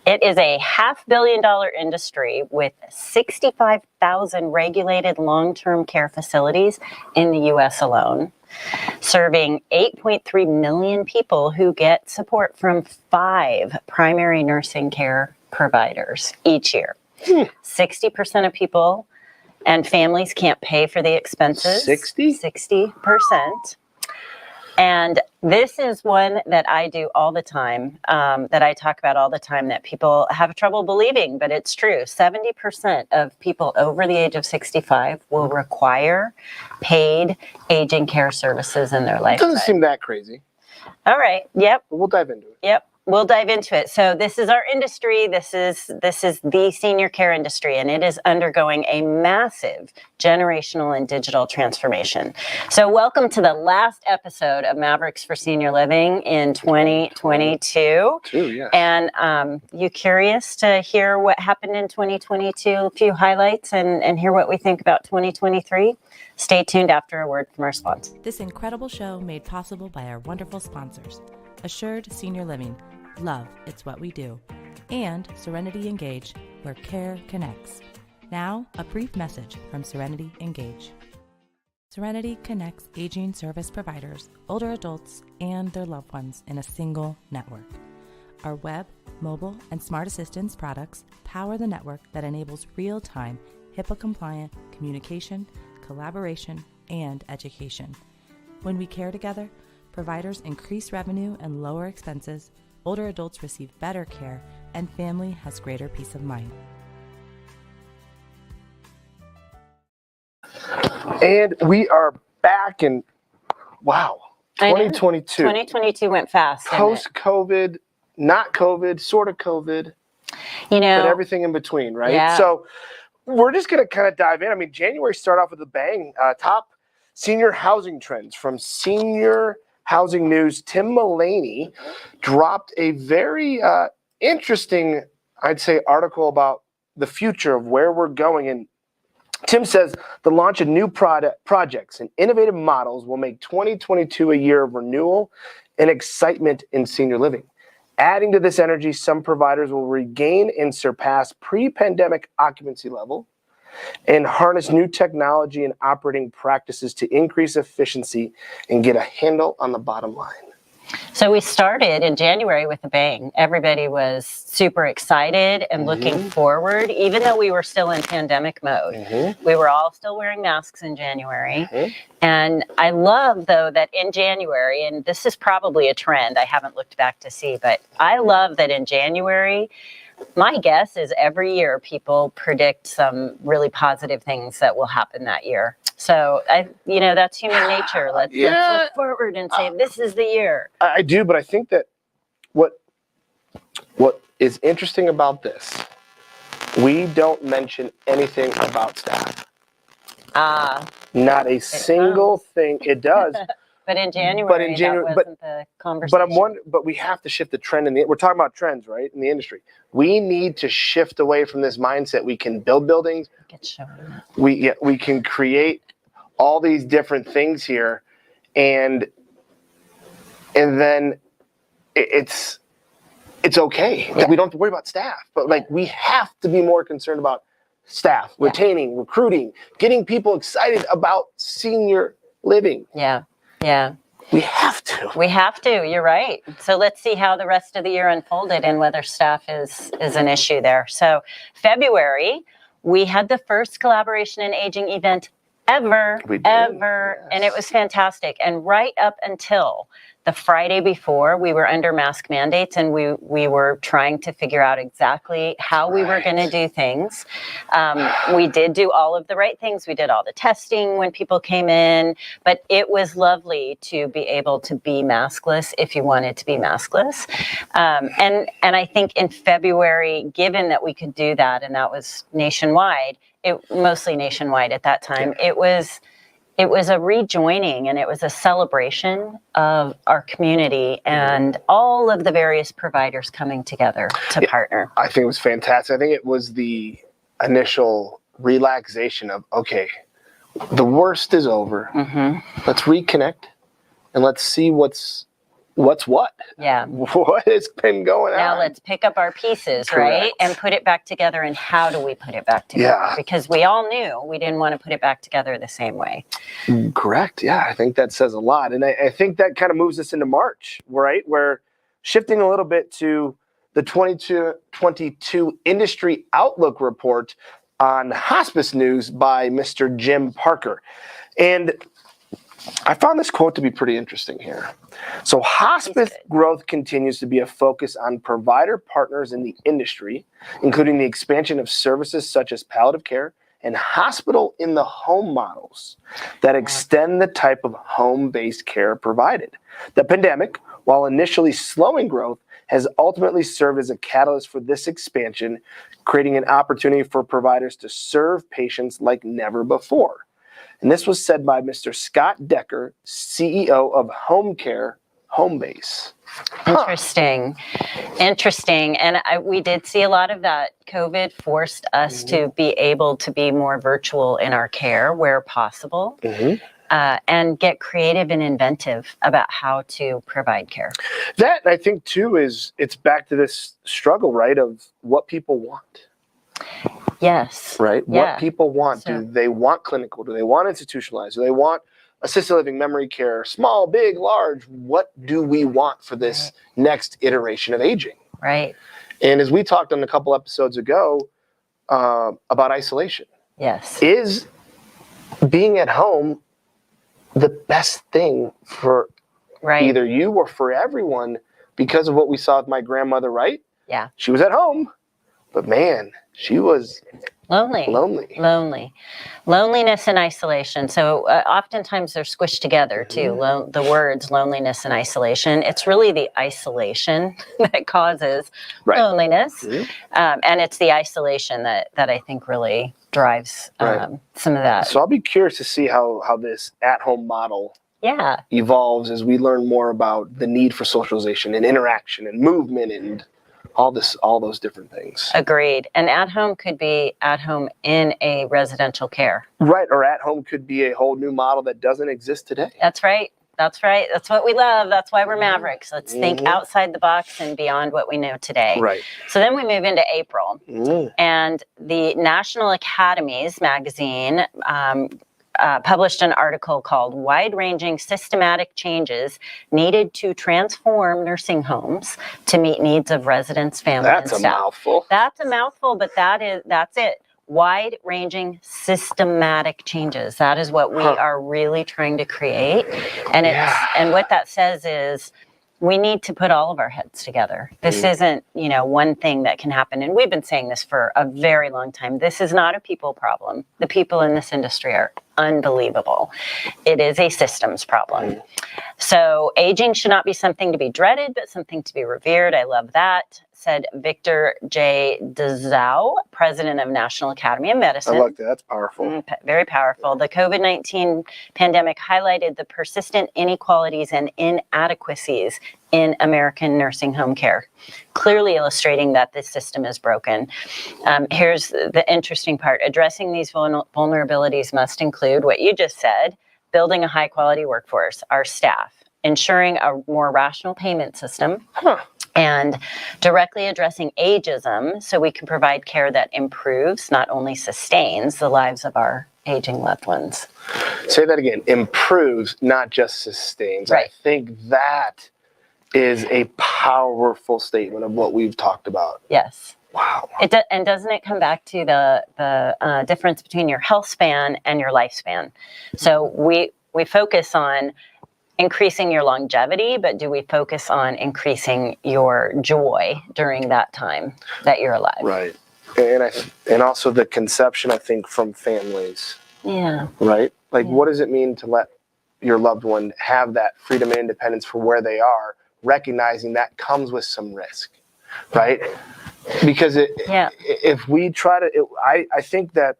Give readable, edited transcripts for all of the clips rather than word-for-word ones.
It is a $500 million industry with 65,000 regulated long-term care facilities in the U.S. alone, serving 8.3 million people who get support from 5 primary nursing care providers each year. 60% of people and families can't pay for the expenses. 60%. And this is one that I do all the time, that I talk about all the time, that people have trouble believing, but it's true. 70% of people over the age of 65 will require paid aging care services in their lifetime. It doesn't seem that crazy. All right. Yep. We'll dive into it. Yep. We'll dive into it. So this is our industry. This is the senior care industry, and it is undergoing a massive generational and digital transformation. So welcome to the last episode of Mavericks for Senior Living in 2022. Yes. And you curious to hear what happened in 2022, a few highlights, and hear what we think about 2023? Stay tuned after a word from our sponsor. This incredible show made possible by our wonderful sponsors. Assured Senior Living. Love, it's what we do. And Serenity Engage, where care connects. Now, a brief message from Serenity Engage. Serenity connects aging service providers, older adults, and their loved ones in a single network. Our web, mobile, and smart assistance products power the network that enables real-time, HIPAA-compliant communication, collaboration, and education. When we care together, providers increase revenue and lower expenses, older adults receive better care, and family has greater peace of mind. And we are back in, wow, 2022. 2022 went fast. Post-COVID, not COVID, sort of COVID, but everything in between, right? Yeah. So we're just going to kind of dive in. I mean, January started off with a bang. Top senior housing trends from Senior Housing News. Tim Mullaney dropped a very interesting, I'd say, article about the future of where we're going. And Tim says the launch of new projects and innovative models will make 2022 a year of renewal and excitement in senior living. Adding to this energy, some providers will regain and surpass pre-pandemic occupancy level and harness new technology and operating practices to increase efficiency and get a handle on the bottom line. So we started in January with a bang. Everybody was super excited and looking forward, even though we were still in pandemic mode. We were all still wearing masks in January. And I love, though, that in January, and this is probably a trend, I haven't looked back to see, but I love that in January, my guess is every year people predict some really positive things that will happen that year. So, that's human nature. Let's look forward and say, this is the year. I do, but I think that what is interesting about this, we don't mention anything about staff. Not a single thing. It does. But in January, that wasn't the conversation. But we have to shift the trend. We're talking about trends, right, in the industry. We need to shift away from this mindset. We can build buildings. We can create all these different things here, and then it's okay. Like, we don't have to worry about staff, but we have to be more concerned about staff, retaining, recruiting, getting people excited about senior living. Yeah. We have to. You're right. So let's see how the rest of the year unfolded and whether staff is an issue there. So February, we had the first collaboration in aging event ever. Yes. And it was fantastic. And right up until the Friday before, we were under mask mandates, and we were trying to figure out exactly how we were going to do things. We did do all of the right things. We did all the testing when people came in, but it was lovely to be able to be maskless if you wanted to be maskless. And I think in February, given that we could do that, and that was nationwide, mostly nationwide at that time, it was a rejoining, and it was a celebration of our community and all of the various providers coming together to partner. I think it was fantastic. I think it was the initial relaxation of, okay, the worst is over. Let's reconnect and let's see what's what's what. Yeah. What has been going on? Now let's pick up our pieces, right? Correct. And put it back together. And how do we put it back together? Yeah. Because we all knew we didn't want to put it back together the same way. Correct. Yeah, I think that says a lot. And I think that kind of moves us into March, right? We're shifting a little bit to the 2022 Industry Outlook report on hospice news by Mr. Jim Parker. And I found this quote to be pretty interesting here. So hospice growth continues to be a focus on provider partners in the industry, including the expansion of services such as palliative care and hospital in the home models that extend the type of home-based care provided. The pandemic, while initially slowing growth, has ultimately served as a catalyst for this expansion, creating an opportunity for providers to serve patients like never before. And this was said by Mr. Scott Decker, CEO of Home Care Homebase. Interesting. And we did see a lot of that. COVID forced us to be able to be more virtual in our care where possible. And get creative and inventive about how to provide care. That, I think, too, it's back to this struggle, right, of what people want. Yes. Right? Yeah. What people want. So, do they want clinical? Do they want institutionalized? Do they want assisted living, memory care, small, big, large? What do we want for this next iteration of aging? right. And as we talked on a couple episodes ago about isolation, Yes. is being at home the best thing for either you or for everyone because of what we saw with my grandmother, right? Yeah. She was at home, but man, she was Lonely. Loneliness and isolation. So oftentimes they're squished together too. The words loneliness and isolation. It's really the isolation that causes loneliness. And it's the isolation that I think really drives some of that. So I'll be curious to see how this at-home model evolves as we learn more about the need for socialization and interaction and movement and all those different things. Agreed. And at home could be at home in a residential care. Right. Or at home could be a whole new model that doesn't exist today. That's right. That's what we love. That's why we're Mavericks. Let's think outside the box and beyond what we know today. Right. So then we move into April. And the National Academies magazine published an article called Wide-Ranging Systematic Changes Needed to Transform Nursing Homes to Meet Needs of Residents, Families, and Staff. That's a mouthful. That's a mouthful, but that's it. Wide-ranging systematic changes. That is what we are really trying to create. And and what that says is we need to put all of our heads together. This isn't, one thing that can happen. And we've been saying this for a very long time. This is not a people problem. The people in this industry are unbelievable. It is a systems problem. So aging should not be something to be dreaded, but something to be revered. I love that, said Victor J. Dezau, president of National Academy of Medicine. I like that. That's powerful. Very powerful. The COVID-19 pandemic highlighted the persistent inequalities and inadequacies in American nursing home care, clearly illustrating that this system is broken. Here's the interesting part. Addressing these vulnerabilities must include what you just said, building a high-quality workforce, our staff, ensuring a more rational payment system, and directly addressing ageism so we can provide care that improves, not only sustains, the lives of our aging loved ones. Say that again. Improves, not just sustains. Right. I think that is a powerful statement of what we've talked about. Yes. Wow. And doesn't it come back to the difference between your health span and your lifespan? So we focus on increasing your longevity, but do we focus on increasing your joy during that time that you're alive? Right. And also the conception, I think, from families. Yeah. Right? Like, what does it mean to let your loved one have that freedom and independence for where they are, recognizing that comes with some risk, right? Because if we try to, I think that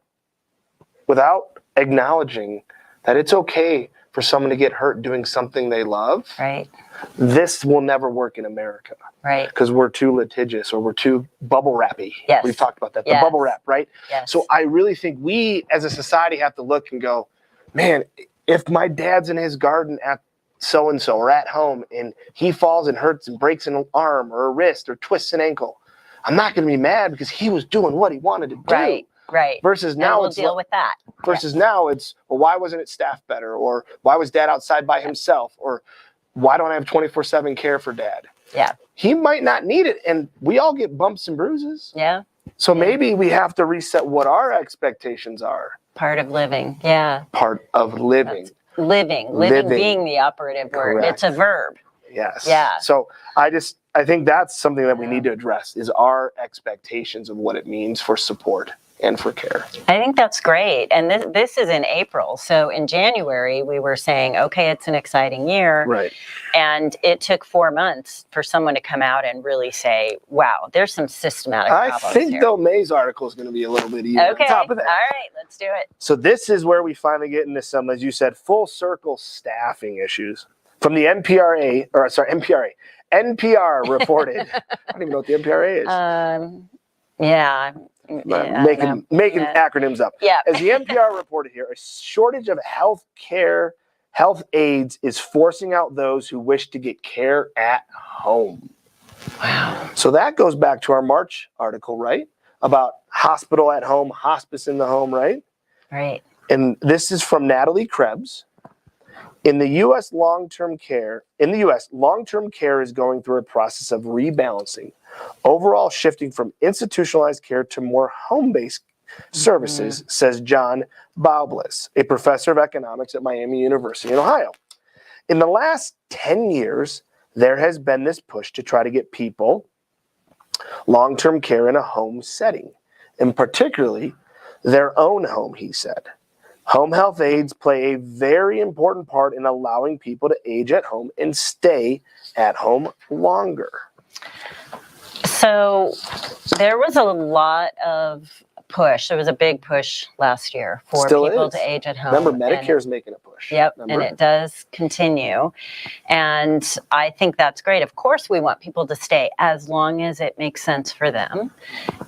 without acknowledging that it's okay for someone to get hurt doing something they love, right, this will never work in America. Right. Because we're too litigious or we're too bubble wrappy. Yes. We've talked about that, the Yes. bubble wrap, right? Yes. So I really think we as a society have to look and go, man, if my dad's in his garden at so-and-so or at home and he falls and hurts and breaks an arm or a wrist or twists an ankle, I'm not going to be mad because he was doing what he wanted to do. Right. Versus now we'll deal with that. Versus now it's, well, why wasn't it staffed better? Or why was dad outside by himself? Or why don't I have 24/7 care for dad? Yeah. He might not need it. And we all get bumps and bruises. Yeah. So maybe we have to reset what our expectations are. Part of living. Yeah. Part of living. Living being the operative word. Correct. It's a verb. Yes. Yeah. So I think that's something that we need to address is our expectations of what it means for support and for care. I think that's great. And this is in April. So in January, we were saying, okay, it's an exciting year. Right. And it took 4 months for someone to come out and really say, wow, there's some systematic problems I think here. though May's article is going to be a little bit easier Okay. on top of that. All right, let's do it. So this is where we finally get into some, as you said, full circle staffing issues. From the NPR reported. I don't even know what the NPRA is. Yeah. Making acronyms up. Yeah. As the NPR reported here, a shortage of health aides is forcing out those who wish to get care at home. Wow. So that goes back to our March article, right? About hospital at home, hospice in the home, right? Right. And this is from Natalie Krebs. In the U.S., long-term care is going through a process of rebalancing, overall shifting from institutionalized care to more home-based services, says John Baubliss, a professor of economics at Miami University in Ohio. In the last 10 years, there has been this push to try to get people long-term care in a home setting, and particularly their own home, he said. Home health aides play a very important part in allowing people to age at home and stay at home longer. So there was a lot of push. There was a big push last year for people to age at home. Remember, Medicare's making a push. Yep, and it does continue. And I think that's great. Of course, we want people to stay as long as it makes sense for them.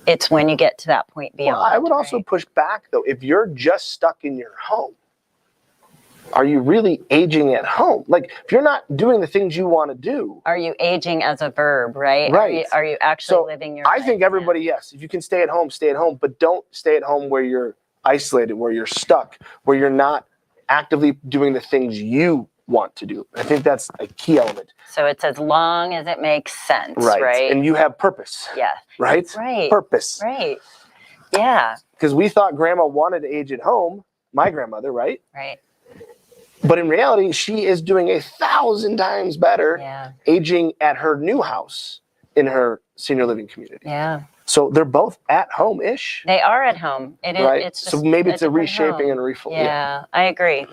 It's when you get to that point beyond. Well, I would also push back, though. If you're just stuck in your home, are you really aging at home? Like, if you're not doing the things you want to do. Are you aging as a verb, right? Right. Are you actually living your life? I think everybody, yes. If you can stay at home, but don't stay at home where you're isolated, where you're stuck, where you're not actively doing the things you want to do. I think that's a key element. So it's as long as it makes sense, right? And you have purpose. Yeah. Right? Right. Purpose. Right. Yeah. Because we thought grandma wanted to age at home, my grandmother, right? Right. But in reality, she is doing 1,000 times better aging at her new house in her senior living community. Yeah. So they're both at home-ish. They are at home. It is. Right. It's just so maybe it's a reshaping home. and reflow. Yeah, I agree.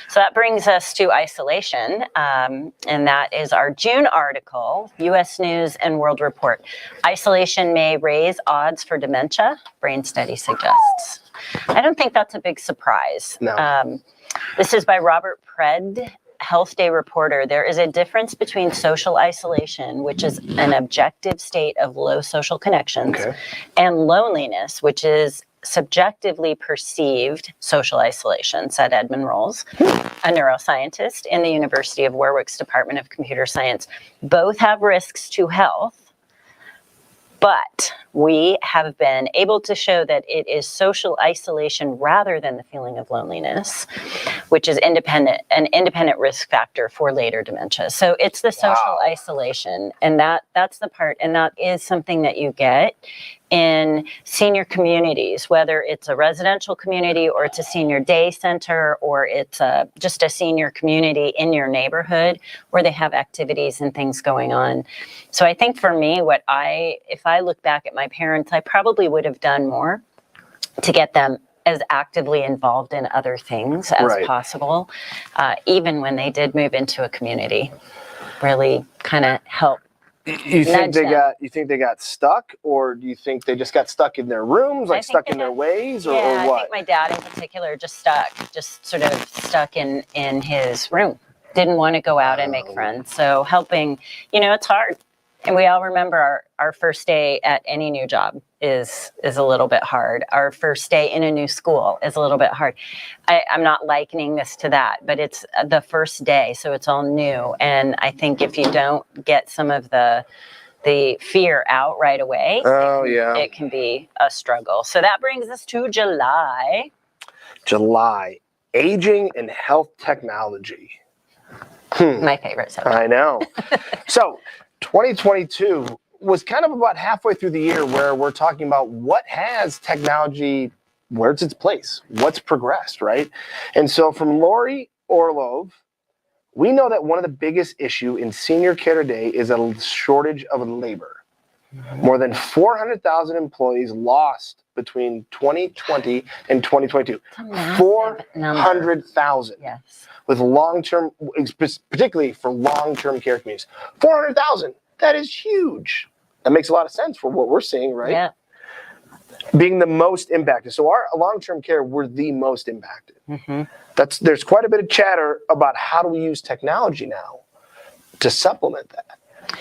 So that brings us to isolation, and that is our June article, U.S. News and World Report. Isolation may raise odds for dementia, brain study suggests. I don't think that's a big surprise. No. This is by Robert Pred, Health Day reporter. There is a difference between social isolation, which is an objective state of low social connections, and loneliness, which is subjectively perceived social isolation, said Edmund Rolls, a neuroscientist in the University of Warwick's Department of Computer Science. Both have risks to health, but we have been able to show that it is social isolation rather than the feeling of loneliness, which is an independent risk factor for later dementia. So it's the social isolation, and that's the part, and that is something that you get in senior communities, whether it's a residential community or it's a senior day center or it's just a senior community in your neighborhood where they have activities and things going on. So I think for me, if I look back at my parents, I probably would have done more to get them as actively involved in other things as possible, even when they did move into a community, really kind of help. You think they got stuck, or do you think they just got stuck in their rooms, like stuck in their ways, or what? I think my dad in particular just sort of stuck in his room. Didn't want to go out and make friends. So helping, it's hard. And we all remember our first day at any new job. is a little bit hard. Our first day in a new school is a little bit hard. I'm not likening this to that, but it's the first day, so it's all new. And I think if you don't get some of the fear out right away, it can be a struggle. So that brings us to July. July, aging and health technology. My favorite subject. I know. So 2022 was kind of about halfway through the year where we're talking about what has technology, where's its place, what's progressed, right? And so from Lori Orlov, we know that one of the biggest issues in senior care today is a shortage of labor. More than 400,000 employees lost between 2020 and 2022. 400,000. Yes. With long-term, particularly for long-term care communities. 400,000. That is huge. That makes a lot of sense for what we're seeing, right? Yeah. Being the most impacted. So our long-term care, we're the most impacted. Mm-hmm. There's quite a bit of chatter about how do we use technology now to supplement that.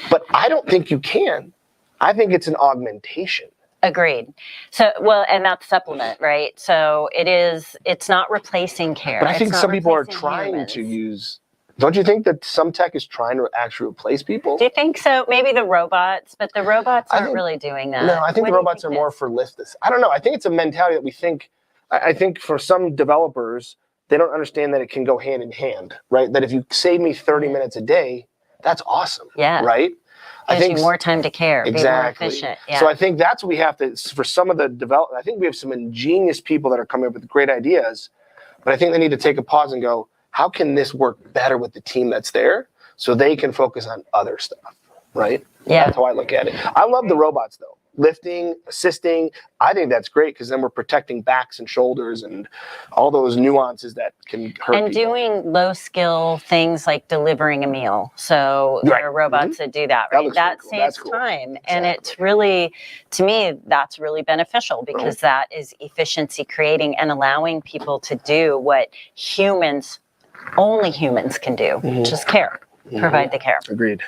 But I don't think you can. I think it's an augmentation. Agreed. So, well, and that's supplement, right? So it's not replacing care. But I think It's not some people are replacing trying humans. to use, don't you think that some tech is trying to actually replace people? Do you think so? Maybe the robots, but the robots aren't really doing that. No, I think What the do you robots are more for lift this. I don't know. I think it's a mentality that we think, I think for some developers, they don't understand that it can go hand in hand, right? That if you save me 30 minutes a day, that's awesome. Yeah. Right? Gives you more time to care, exactly. Be more efficient. Yeah. So I think that's what we have to, for some of the development, I think we have some ingenious people that are coming up with great ideas, but I think they need to take a pause and go, how can this work better with the team that's there so they can focus on other stuff, right? Yeah. That's how I look at it. I love the robots though. Lifting, assisting, I think that's great because then we're protecting backs and shoulders and all those nuances that can hurt and people. doing low skill things like delivering a meal. So there are robots that do that, right? That cool. saves time. And it's really, to me, that's really beneficial because that is efficiency creating and allowing people to do what only humans can do, which is care. Provide the care. Agreed.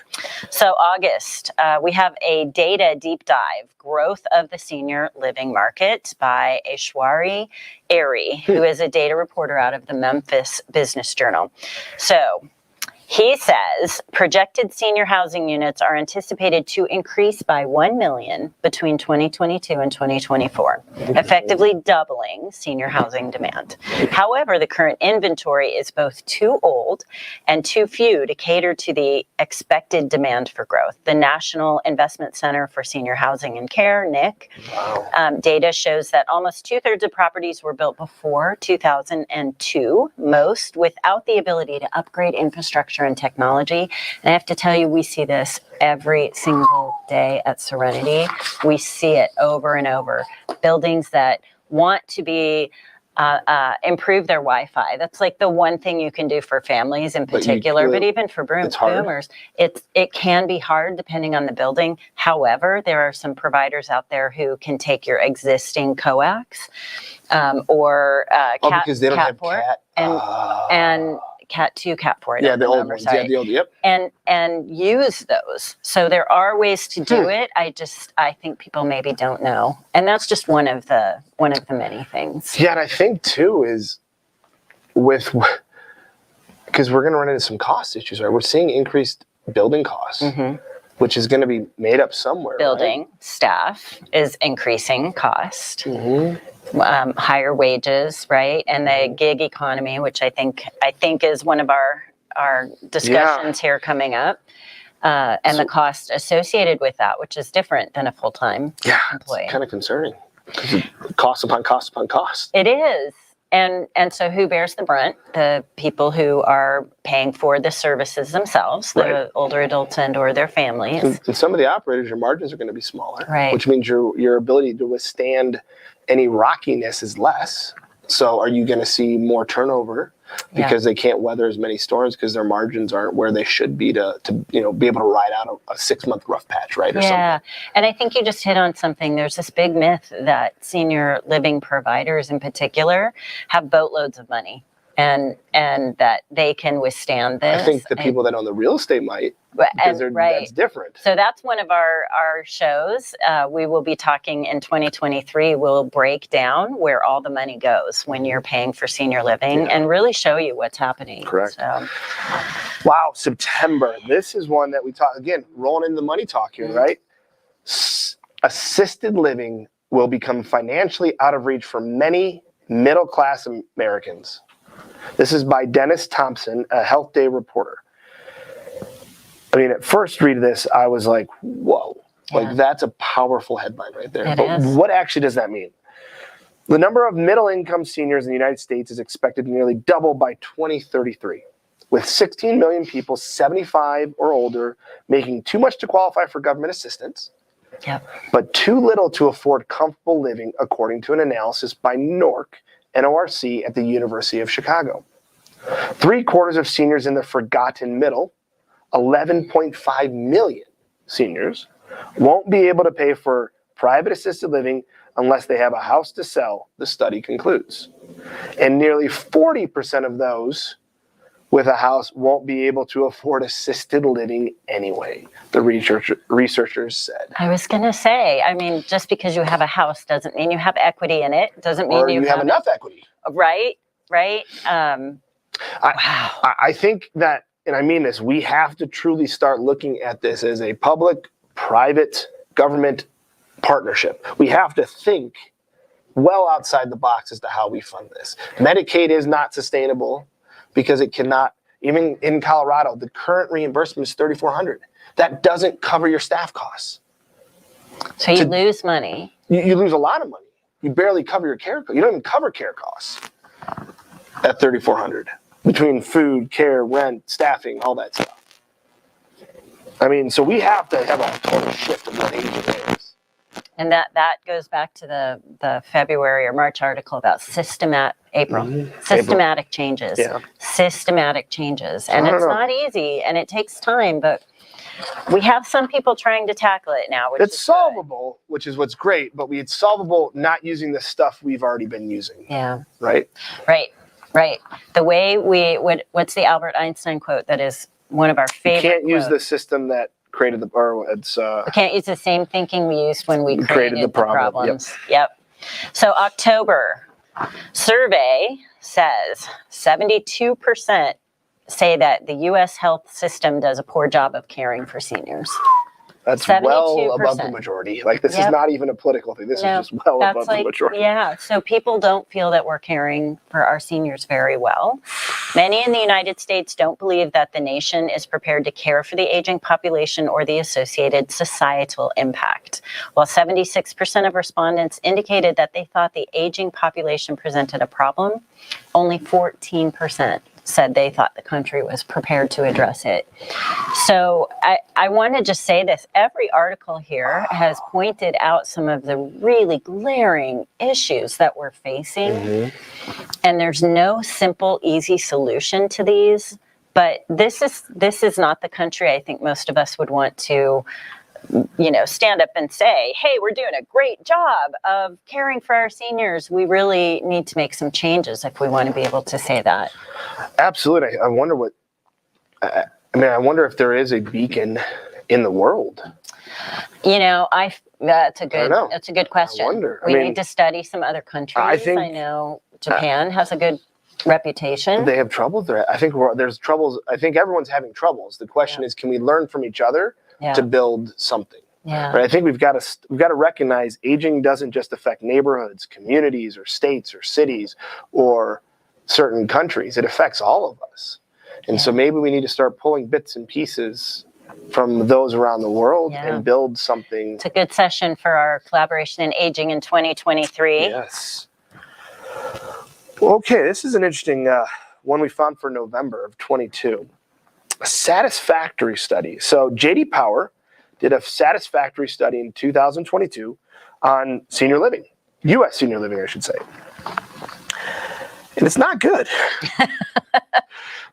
So August, we have a data deep dive, Growth of the Senior Living Market by Aishwari Airy, who is a data reporter out of the Memphis Business Journal. So he says projected senior housing units are anticipated to increase by 1 million between 2022 and 2024, effectively doubling senior housing demand. However, the current inventory is both too old and too few to cater to the expected demand for growth. The National Investment Center for Senior Housing and Care, NIC, data shows that almost 2/3 of properties were built before 2002, most without the ability to upgrade infrastructure and technology. And I have to tell you, we see this every single day at Serenity. We see it over and over. Buildings that want to be improve their Wi-Fi. That's like the one thing you can do for families in particular, but even for boomers, it can be hard depending on the building. However, there are some providers out there who can take your existing coax or because they don't have Cat4 cat and Cat 2, Cat 4. Yeah, the old ones. Yeah, the old. Yep. And use those. So there are ways to do it. I think people maybe don't know, and that's just one of the many things. Yeah, and I think too is because we're going to run into some cost issues, right? We're seeing increased building costs, which is going to be made up somewhere. Building staff is increasing cost. Higher wages, right? And the gig economy, which I think is one of our discussions here coming up, and the cost associated with that, which is different than a full-time employee. It's kind of concerning. Cost upon cost upon cost. It is. And so who bears the brunt? The people who are paying for the services themselves, the older adults and or their families. And some of the operators, your margins are going to be smaller, right? Which means your ability to withstand any rockiness is less. So are you going to see more turnover because they can't weather as many storms because their margins aren't where they should be to be able to ride out a 6-month rough patch, right? Or something. And I think you just hit on something. There's this big myth that senior living providers in particular have boatloads of money and that they can withstand this. I think the people that own the real estate might, because that's different. So that's one of our shows. We will be talking in 2023. We'll break down where all the money goes when you're paying for senior living and really show you what's happening. Correct. So. Wow, September. This is one that we talk, again, rolling into the money talk here, right? Assisted living will become financially out of reach for many middle-class Americans. This is by Dennis Thompson, a Health Day reporter. I mean, at first read of this, I was like, whoa, like that's a powerful headline right there. But what actually does that mean? The number of middle-income seniors in the United States is expected to nearly double by 2033, with 16 million people 75 or older making too much to qualify for government assistance, but too little to afford comfortable living, according to an analysis by NORC at the University of Chicago. 3/4 of seniors in the forgotten middle, 11.5 million seniors, won't be able to pay for private assisted living unless they have a house to sell, the study concludes. And nearly 40% of those with a house won't be able to afford assisted living anyway, the researchers said. I was going to say, I mean, just because you have a house doesn't mean you have equity in it. Doesn't mean you have enough equity. Right. Wow. I think that, and I mean this, we have to truly start looking at this as a public-private government partnership. We have to think well outside the box as to how we fund this. Medicaid is not sustainable because it cannot, even in Colorado, the current reimbursement is $3,400. That doesn't cover your staff costs. So you lose money. You lose a lot of money. You barely cover your care costs. You don't even cover care costs at $3,400 between food, care, rent, staffing, all that stuff. I mean, so we have to have a total shift of what aging is. And that goes back to the February or March article about systematic changes. Yeah. Systematic changes. And it's not easy and it takes time, but we have some people trying to tackle it now. It's solvable, which is what's great, but it's solvable not using the stuff we've already been using. Yeah. Right? Right. The way what's the Albert Einstein quote that is one of our favorite You can't quotes. use the system that created we can't use the same thinking we used when we created the problems. Yep. So October survey says 72% say that the U.S. health system does a poor job of caring for seniors. That's 72%. Well above the majority. Like this is not even a political thing. This is just well above the majority. Yeah. So people don't feel that we're caring for our seniors very well. Many in the United States don't believe that the nation is prepared to care for the aging population or the associated societal impact. While 76% of respondents indicated that they thought the aging population presented a problem, only 14% said they thought the country was prepared to address it. So I want to just say this. Every article here has pointed out some of the really glaring issues that we're facing. And there's no simple, easy solution to these. But this is not the country I think most of us would want to stand up and say, hey, we're doing a great job of caring for our seniors. We really need to make some changes if we want to be able to say that. Absolutely. I wonder I wonder if there is a beacon in the world. That's a good question. I wonder. We need to study some other countries. I know Japan has a good reputation. They have trouble there. I think there's troubles. I think everyone's having troubles. The question is, can we learn from each other to build something? Yeah. But I think we've got to recognize aging doesn't just affect neighborhoods, communities, or states, or cities, or certain countries. It affects all of us. And so maybe we need to start pulling bits and pieces from those around the world and build something. It's a good session for our collaboration in aging in 2023. Yes. Okay, this is an interesting one we found for November of 22. A satisfactory study. So J.D. Power did a satisfactory study in 2022 on senior living, U.S. senior living, I should say. And it's not good.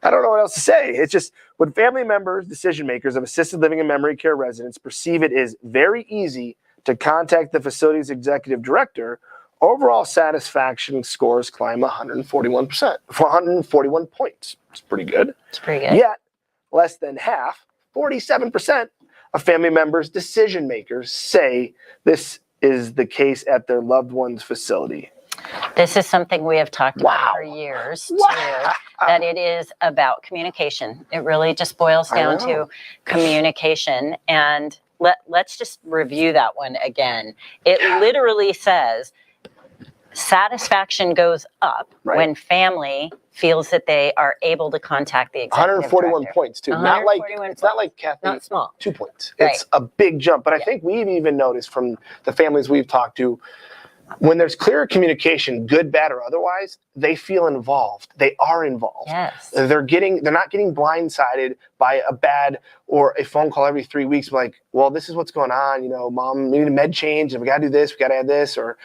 I don't know what else to say. It's just when family members, decision makers of assisted living and memory care residents perceive it is very easy to contact the facility's executive director overall satisfaction scores climb 141%, 141 points. It's pretty good. It's pretty good. Yet, less than half, 47% of family members, decision makers, say this is the case at their loved one's facility. This is something we have talked about for years, too, that it is about communication. It really just boils down to communication. And let's just review that one again. It literally says satisfaction goes up when family feels that they are able to contact the executive 141 director. points, too. It's not like Kathy, not small. 2 points. It's a big jump. But I think we've even noticed from the families we've talked to, when there's clearer communication, good, bad, or otherwise, they feel involved. They are involved. Yes. They're not getting blindsided by a bad or a phone call every 3 weeks. Like, well, this is what's going on. You know, mom, we need a med change. And we got to do this. We got to add this. Or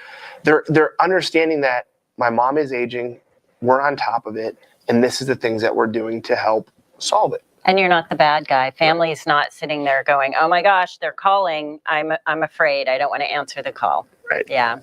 they're understanding that my mom is aging. We're on top of it. And this is the things that we're doing to help solve it. And you're not the bad guy. Family's not sitting there going, oh my gosh, they're calling. I'm afraid. I don't want to answer the call. Right. Yeah.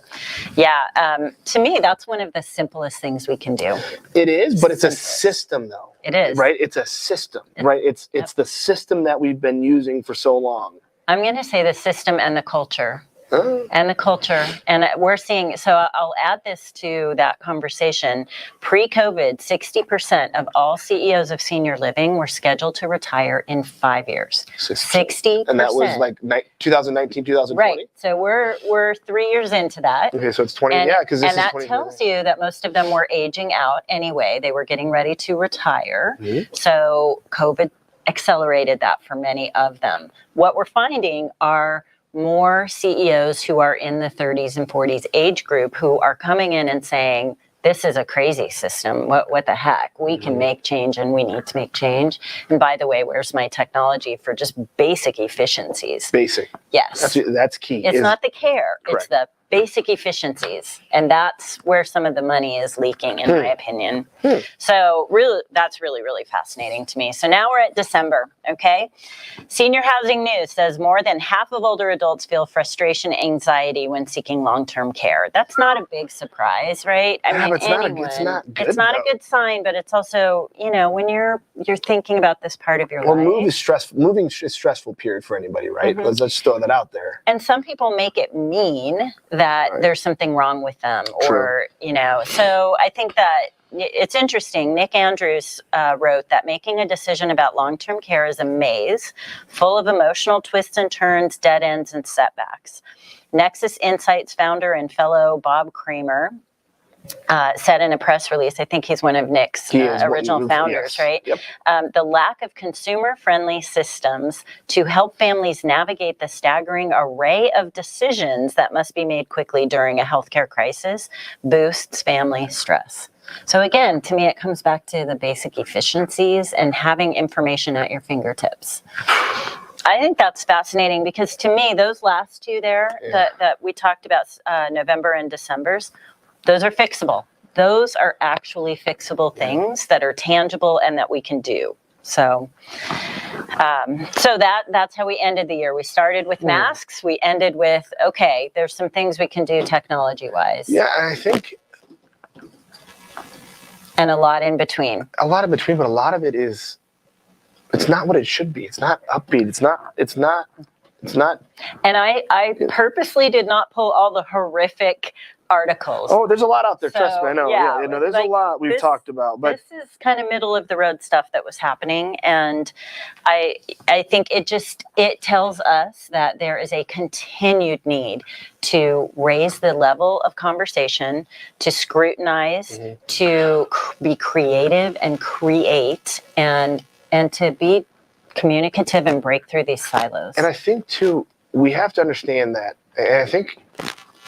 Yeah. To me, that's one of the simplest things we can do. It is, but it's a system though. It is. Right? It's a system, right? It's the system that we've been using for so long. I'm going to say the system and the culture. And the culture. And we're seeing, so I'll add this to that conversation. Pre-COVID, 60% of all CEOs of senior living were scheduled to retire in 5 years. 60%. And that was like 2019, 2020? Right. So we're 3 years into that. Okay, so it's 20, and, because this is 20. And that tells you that most of them were aging out anyway. They were getting ready to retire. Mm-hmm. So COVID accelerated that for many of them. What we're finding are more CEOs who are in the 30s and 40s age group who are coming in and saying, this is a crazy system. What the heck? We can make change and we need to make change. And by the way, where's my technology for just basic efficiencies? Basic. Yes. That's key. It's not the care. Correct. It's the basic efficiencies. And that's where some of the money is leaking, in my opinion. So really, that's really, really fascinating to me. So now we're at December, okay? Senior Housing News says more than half of older adults feel frustration, anxiety when seeking long-term care. That's not a big surprise, right? I mean, it's not good. It's not a good sign, but it's also, you know, when you're thinking about this part of your life. Moving is stressful period for anybody, right? Let's just throw that out there. And some people make it mean that there's something wrong with them, or, you know, so I think that it's interesting. Nick Andrews wrote that making a decision about long-term care is a maze full of emotional twists and turns, dead ends, and setbacks. Nexus Insights founder and fellow Bob Kramer said in a press release, I think he's one of Nick's original founders, right? Yep. The lack of consumer-friendly systems to help families navigate the staggering array of decisions that must be made quickly during a healthcare crisis boosts family stress. So again, to me, it comes back to the basic efficiencies and having information at your fingertips. I think that's fascinating because to me, those last two there that we talked about, November and December's, those are fixable. Those are actually fixable things that are tangible and that we can do. So, that's how we ended the year. We started with masks. We ended with, okay, there's some things we can do technology-wise. Yeah, I think. And a lot in between. But a lot of it is, it's not what it should be. It's not upbeat. It's not. And I purposely did not pull all the horrific articles. Oh, there's a lot out there. Trust me, I know. Yeah, there's a lot we've talked about. But this is kind of middle of the road stuff that was happening, and I think it tells us that there is a continued need to raise the level of conversation, to scrutinize, to be creative and create, and to be communicative and break through these silos. And I think too, we have to understand that, and I think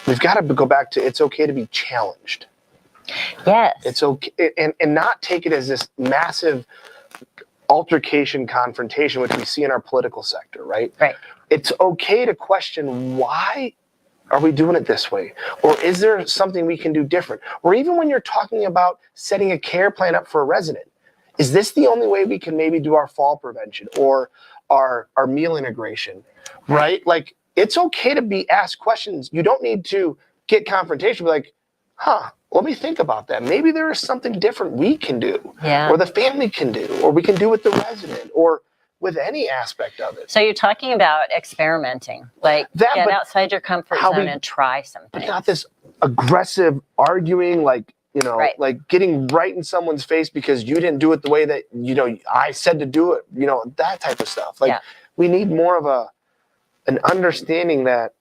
we've got to go back to it's okay to be challenged. Yes. It's okay, and not take it as this massive altercation, confrontation, which we see in our political sector, right? Right. It's okay to question, why are we doing it this way? Or is there something we can do different? Or even when you're talking about setting a care plan up for a resident, is this the only way we can maybe do our fall prevention or our meal integration, right? Like, it's okay to be asked questions. You don't need to get confrontation, but like, let me think about that. Maybe there is something different we can do, Yeah. or the family can do, or we can do with the resident, or with any aspect of it. So you're talking about experimenting, like That, get but outside your comfort zone and try something. But not this aggressive arguing, like, Right. like getting right in someone's face because you didn't do it the way that, I said to do it, that type of stuff. Like, we need more of an understanding that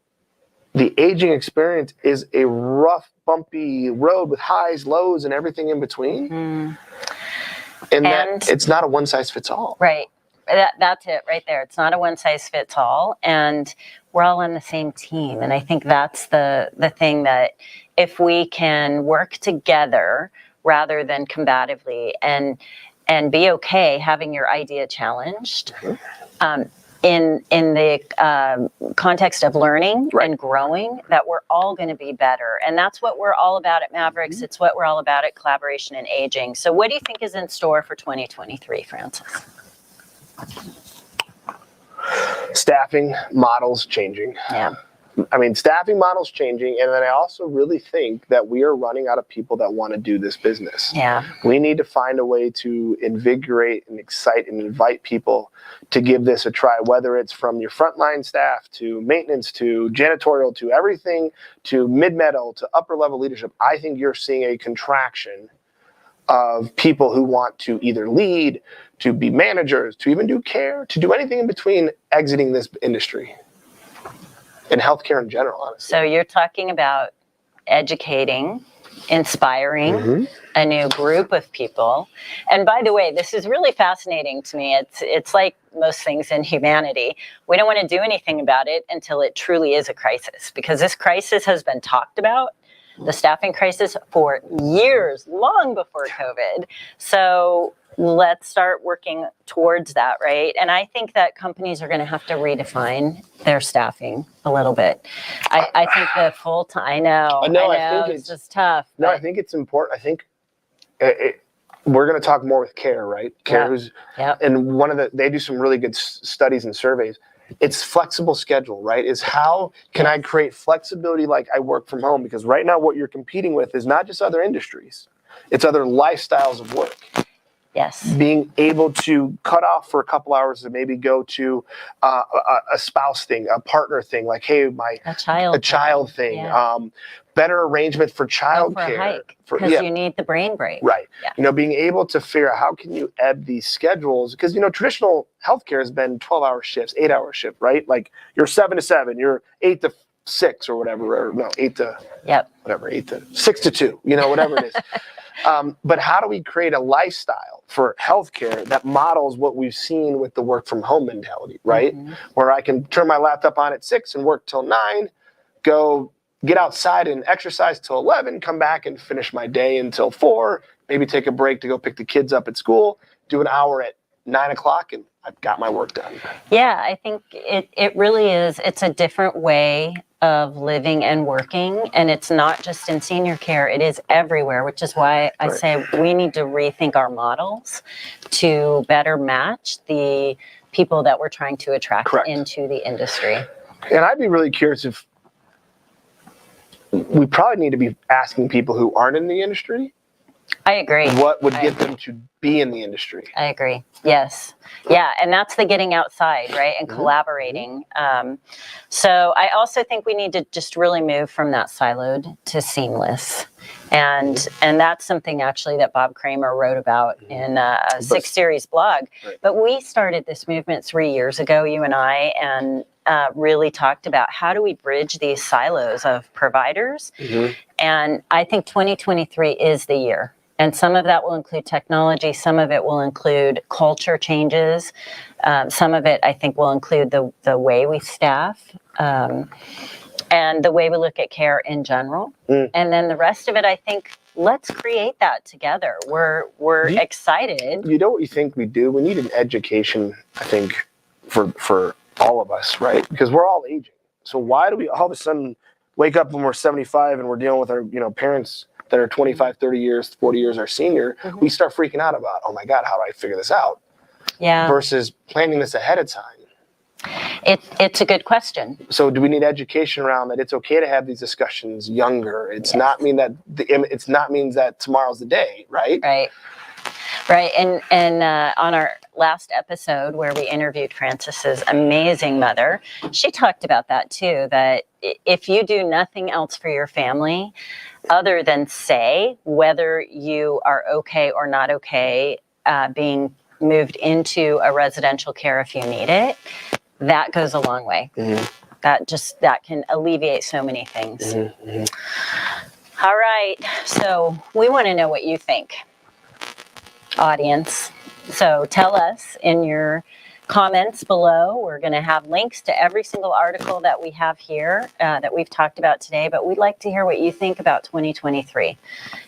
the aging experience is a rough, bumpy road with highs, lows, and everything in between. And that it's not a one size fits all. Right. That's it right there. It's not a one size fits all. And we're all on the same team. And I think that's the thing, that if we can work together rather than combatively, and be okay having your idea challenged, in the context of learning and growing, that we're all going to be better. And that's what we're all about at Mavericks. It's what we're all about at Collaboration and Aging. So what do you think is in store for 2023, Francis? Staffing models changing. Yeah. I mean, staffing models changing, and then I also really think that we are running out of people that want to do this business. Yeah. We need to find a way to invigorate and excite and invite people to give this a try, whether it's from your frontline staff to maintenance to janitorial to everything to mid-metal to upper-level leadership. I think you're seeing a contraction of people who want to either lead, to be managers, to even do care, to do anything in between, exiting this industry. And healthcare in general, honestly. So you're talking about educating, inspiring a new group of people. And by the way, this is really fascinating to me. It's like most things in humanity. We don't want to do anything about it until it truly is a crisis, because this crisis has been talked about, the staffing crisis, for years, long before COVID. So let's start working towards that, right? And I think that companies are going to have to redefine their staffing a little bit. I think the full time, I know I think it's just tough. No, I think it's important. I think we're going to talk more with CARE, right? CARE, and they do some really good studies and surveys. It's flexible schedule, right? Is how can I create flexibility like I work from home? Because right now what you're competing with is not just other industries, it's other lifestyles of work. Yes. Being able to cut off for a couple hours and maybe go to a spouse thing, a partner thing, like, hey, a child thing. Yeah. Better arrangement for childcare. Because you need the brain break. Right. Yeah. Being able to figure out how can you ebb these schedules, because traditional healthcare has been 12-hour shifts, 8-hour shift, right? Like you're 7 to 7, you're 8 to 6 or whatever, or no, 8 to whatever, 8 to 6 to 2, whatever it is. But how do we create a lifestyle for healthcare that models what we've seen with the work from home mentality, right? Where I can turn my laptop on at 6 and work till 9, go get outside and exercise till 11, come back and finish my day until 4, maybe take a break to go pick the kids up at school, do an hour at 9 o'clock, and I've got my work done. Yeah, I think it really is. It's a different way of living and working, and it's not just in senior care, it is everywhere, which is why I say we need to rethink our models to better match the people that we're trying to attract into the industry. And I'd be really curious if we probably need to be asking people who aren't in the industry. I agree. What would get them to be in the industry? I agree. Yes. Yeah. And that's the getting outside, right? And collaborating. So I also think we need to just really move from that siloed to seamless. And that's something actually that Bob Kramer wrote about in a 6 Series blog. But we started this movement 3 years ago, you and I, and really talked about how do we bridge these silos of providers. And I think 2023 is the year. And some of that will include technology. Some of it will include culture changes. Some of it, I think, will include the way we staff and the way we look at care in general. And then the rest of it, I think, let's create that together. We're excited. You know what you think we do? We need an education, I think, for all of us, right? Because we're all aging. So why do we all of a sudden wake up when we're 75 and we're dealing with our parents that are 25, 30 years, 40 years our senior? We start freaking out about, oh my God, how do I figure this out? Yeah. Versus planning this ahead of time. It's a good question. So do we need education around that? It's okay to have these discussions younger. It's not mean that it's not means that tomorrow's the day, right? Right. And on our last episode where we interviewed Francis's amazing mother, she talked about that too, that if you do nothing else for your family other than say whether you are okay or not okay being moved into a residential care if you need it, that goes a long way. That can alleviate so many things. All right. So we want to know what you think, audience. So tell us in your comments below. We're going to have links to every single article that we have here that we've talked about today, but we'd like to hear what you think about 2023.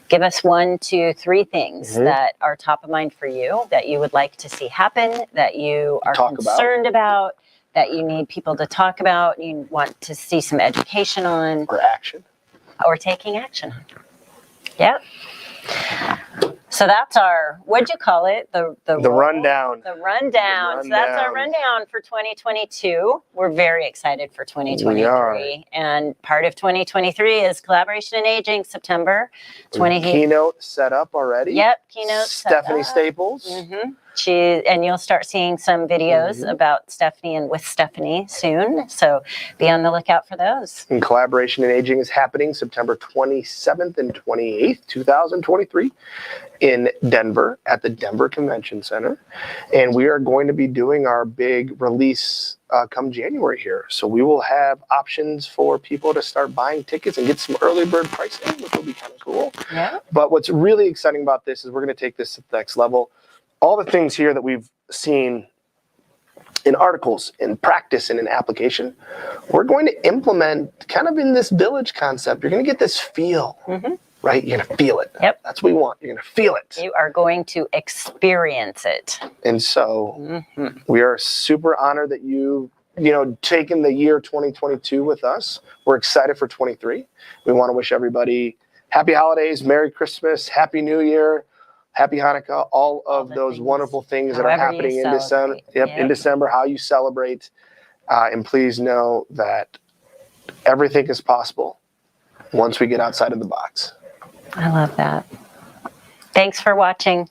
Give us 1, 2, 3 things that are top of mind for you, that you would like to see happen, that you are concerned about, that you need people to talk about, you want to see some education on. Or action. Or taking action. Yep. So that's our, what'd you call it? The rundown. The rundown. So that's our rundown for 2022. We're very excited for 2023. And part of 2023 is Collaboration in Aging, September 20. Keynote set up already. Yep, keynote Stephanie Staples. And you'll start seeing some videos about Stephanie and with Stephanie soon. So be on the lookout for those. And Collaboration in Aging is happening September 27th and 28th, 2023 in Denver at the Denver Convention Center. And we are going to be doing our big release come January here. So we will have options for people to start buying tickets and get some early bird pricing, which will be kind of cool. Yeah. But what's really exciting about this is we're going to take this to the next level. All the things here that we've seen in articles, in practice, and in application, we're going to implement kind of in this village concept. You're going to get this feel, right? You're going to feel it. Yep. That's what we want. You're going to feel it. You are going to experience it. And so we are super honored that you taken the year 2022 with us. We're excited for 23. We want to wish everybody happy holidays, Merry Christmas, Happy New Year. Happy Hanukkah, all of those wonderful things that are happening in December. In December, how you celebrate. And please know that everything is possible once we get outside of the box. I love that. Thanks for watching.